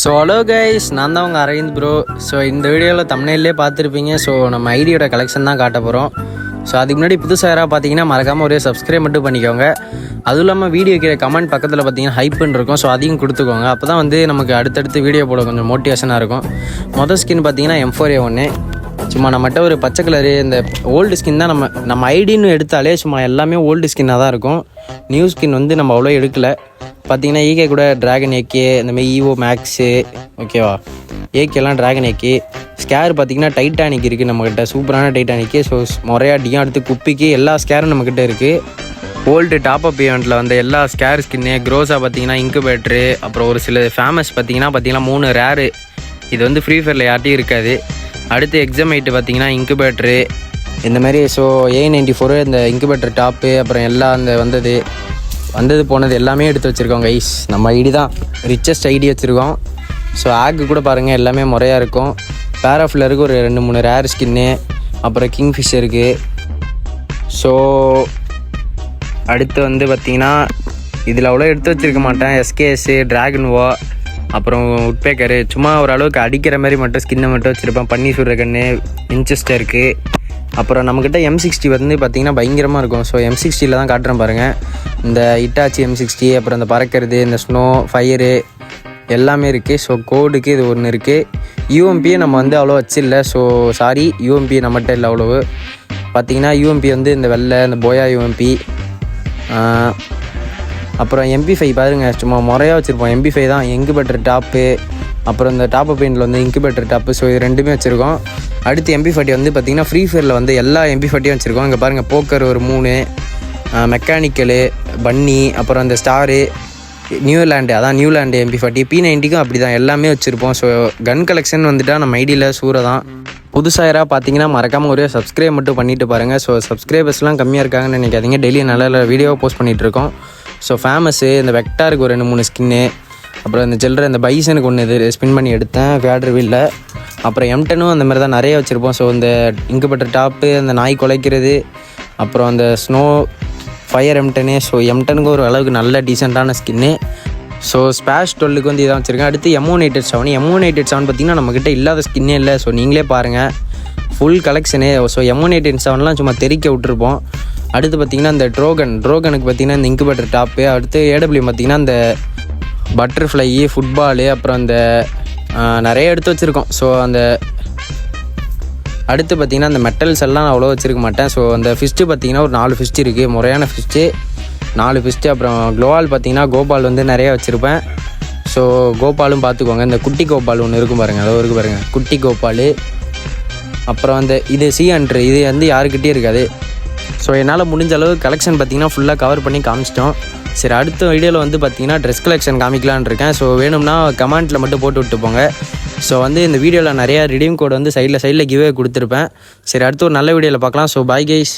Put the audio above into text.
So hello guys, நான் தான் உங்கள் அரவிந்த் ப்ரோ. ஸோ இந்த வீடியோவில் தமிழ்லேயே பார்த்துருப்பீங்க. ஸோ நம்ம ஐடியோட கலெக்ஷன் தான் காட்ட போகிறோம். ஸோ அதுக்கு முன்னாடி புதுசாக யாராவது பார்த்தீங்கன்னா மறக்காமல் ஒரே சப்ஸ்கிரைப் மட்டும் பண்ணிக்கோங்க. அதுவும் இல்லாமல் வீடியோ கீழே கமெண்ட் பக்கத்தில் பார்த்தீங்கன்னா ஹைப்புன்னு இருக்கும். ஸோ அதையும் கொடுத்துக்கோங்க. அப்போ தான் வந்து நமக்கு அடுத்தடுத்து வீடியோ போட கொஞ்சம் மோட்டிவேஷனாக இருக்கும். மொதல் ஸ்கின் பார்த்தீங்கன்னா M4A1. சும்மா நம்மகிட்ட ஒரு பச்சை கலரு இந்த ஓல்டு ஸ்கின் தான். நம்ம ஐடின்னு எடுத்தாலே சும்மா எல்லாமே ஓல்டு ஸ்கின்னாக தான் இருக்கும். நியூ ஸ்கின் வந்து நம்ம அவ்வளோ எடுக்கலை. பார்த்தீங்கன்னா ஈகே கூட ட்ராகன் ஏகே, இந்தமாதிரி ஈவோ மேக்ஸு, ஓகேவா, ஏகேலாம் ட்ராகன் ஏகே. ஸ்கேர் பார்த்தீங்கன்னா டைட்டானிக் இருக்குது நம்மக்கிட்ட, சூப்பரான டைட்டானிக்கு. ஸோ முறையா டியா எடுத்து குப்பிக்கு எல்லா ஸ்கேரும் நம்மக்கிட்ட இருக்குது. ஓல்டு டாப்அப் ஈவெண்ட்டில் வந்து எல்லா ஸ்கேர் ஸ்கின்னு, க்ரோஸாக பார்த்தீங்கன்னா இன்குபேட்ரு, அப்புறம் ஒரு சில ஃபேமஸ் பார்த்தீங்கன்னா 3 ரேரு. இது வந்து ஃப்ரீ ஃபயரில் யார்ட்டையும் இருக்காது. அடுத்து எக்ஸாமைட்டு பார்த்தீங்கன்னா இன்குபேட்ரு இந்தமாரி. ஸோ A94 இந்த இன்குபேட்டர் டாப்பு, அப்புறம் எல்லாம் அந்த வந்தது போனது எல்லாமே எடுத்து வச்சுருக்கோம் கைஸ். நம்ம ஐடி தான் ரிச்சஸ்ட் ஐடி வச்சுருக்கோம். ஸோ ஆக்கு கூட பாருங்கள் எல்லாமே முறையாக இருக்கும். பேராஃபில்லருக்கு ஒரு 2-3 ரேர் ஸ்கின்னு, அப்புறம் கிங்ஃபிஷருக்கு. ஸோ அடுத்து வந்து பார்த்திங்கன்னா இதில் அவ்வளோ எடுத்து வச்சுருக்க மாட்டேன். SKS, ட்ராகன்வா, அப்புறம் உட்பேக்கரு, சும்மா ஓரளவுக்கு அடிக்கிற மாதிரி மட்டும் ஸ்கின்னை மட்டும் வச்சுருப்பேன். பன்னி சுடுறக்கண்ணு, வின்செஸ்டருக்கு. அப்புறம் நம்மக்கிட்ட M60 வந்து பார்த்திங்கன்னா பயங்கரமாக இருக்கும். ஸோ M60 தான் காட்டுறேன் பாருங்கள். இந்த இட்டாச்சி M60, அப்புறம் இந்த பறக்கிறது, இந்த ஸ்னோ ஃபயரு எல்லாமே இருக்குது. ஸோ கோடுக்கு இது ஒன்று இருக்குது. UMP நம்ம வந்து அவ்வளோ வச்சில்லை. ஸோ சாரி, UMP நம்மகிட்ட இல்லை அவ்வளவு. பார்த்திங்கன்னா UMP வந்து இந்த வெள்ளை, இந்த போயா UMP, அப்புறம் MP5 பாருங்கள், சும்மா முறையாக வச்சுருப்போம். MP5 தான் இன்குபேட்டர் டாப்பு, அப்புறம் இந்த டாப் பெயிண்டில் வந்து இன்குபேட்டர் டாப்பு. ஸோ இது ரெண்டுமே வச்சுருக்கோம். அடுத்து MP40 வந்து பார்த்திங்கன்னா ஃப்ரீ ஃபயரில் வந்து எல்லா MP40யும் வச்சுருக்கோம். இங்கே பாருங்கள், போக்கர் ஒரு 3, மெக்கானிக்கலு, பன்னி, அப்புறம் அந்த ஸ்டாரு, நியூலாண்டு, அதான் நியூலாண்டு MP40, P90க்கும் அப்படி தான் எல்லாமே வச்சுருப்போம். ஸோ கன் கலெக்ஷன் வந்துட்டால் நம்ம ஐடியில் சூறை தான். புதுசாக யாராவது பார்த்தீங்கன்னா மறக்காமல் ஒரே சப்ஸ்கிரைப் மட்டும் பண்ணிவிட்டு பாருங்கள். ஸோ சப்ஸ்கிரைபர்ஸ்லாம் கம்மியாக இருக்காங்கன்னு நினைக்காதீங்க. டெய்லி நல்ல வீடியோ போஸ்ட் பண்ணிகிட்ருக்கோம். ஸோ ஃபேமஸ்ஸு இந்த வெக்டாருக்கு ஒரு 2-3 ஸ்கின்னு, அப்புறம் இந்த சில்லற இந்த பைசனுக்கு ஒன்று இது ஸ்பின் பண்ணி எடுத்தேன் ஃபேட்ரிவில்ல. அப்புறம் M10ம் அந்த மாதிரி தான் நிறைய வச்சுருப்போம். ஸோ இந்த இன்குபேட்டர் டாப்பு, அந்த நாய் குலைக்கிறது, அப்புறம் அந்த ஸ்னோ ஃபயர் M10. ஸோ M10க்கு ஒரு அளவுக்கு நல்ல டீசெண்டான ஸ்கின்னு. ஸோ ஸ்பேஷ் 12க்கு வந்து இதான் வச்சுருக்கேன். அடுத்து M187 பார்த்திங்கன்னா நம்மக்கிட்ட இல்லாத ஸ்கின்னே இல்லை. ஸோ நீங்களே பாருங்கள், ஃபுல் கலெக்ஷனு. ஸோ M187லாம் சும்மா தெறிக்க விட்டுருப்போம். அடுத்து பார்த்திங்கன்னா இந்த ட்ரோகனுக்கு பார்த்திங்கன்னா இந்த இன்குபேட்டர் டாப்பு. அடுத்து AW பார்த்திங்கன்னா இந்த பட்டர்ஃப்ளை, ஃபுட்பாலு, அப்புறம் அந்த நிறைய எடுத்து வச்சுருக்கோம். ஸோ அந்த அடுத்து பார்த்திங்கன்னா அந்த மெட்டல்ஸ் எல்லாம் நான் அவ்வளோ வச்சுருக்க மாட்டேன். ஸோ அந்த ஃபிஸ்ட்டு பார்த்திங்கன்னா ஒரு 4 ஃபிஸ்ட்டு இருக்குது, முறையான ஃபிஸ்ட்டு 4 ஃபிஸ்ட்டு. அப்புறம் க்ளோவால் பார்த்திங்கன்னா கோபால் வந்து நிறையா வச்சுருப்பேன். ஸோ கோபாலும் பார்த்துக்கோங்க. இந்த குட்டி கோபால் ஒன்று இருக்கும் பாருங்கள், அதோ இருக்குது பாருங்கள், குட்டி கோபால். அப்புறம் அந்த இது C100, இது வந்து யாருக்கிட்டே இருக்காது. ஸோ என்னால் முடிஞ்ச அளவு கலெக்ஷன் பார்த்திங்கன்னா ஃபுல்லாக கவர் பண்ணி காமிச்சிட்டோம். சரி, அடுத்த வீடியோவில் வந்து பார்த்திங்கன்னா ட்ரெஸ் கலெக்ஷன் காமிக்கலான்னு இருக்கேன். ஸோ வேணும்னா கமெண்ட்டில் மட்டும் போட்டு விட்டு போங்க. ஸோ வந்து இந்த வீடியோவில் நிறையா ரிடீம் கோட் வந்து சைடில் கிவ்வே கொடுத்துருப்பேன். சரி, அடுத்து ஒரு நல்ல வீடியோவில் பார்க்கலாம். So bye guys.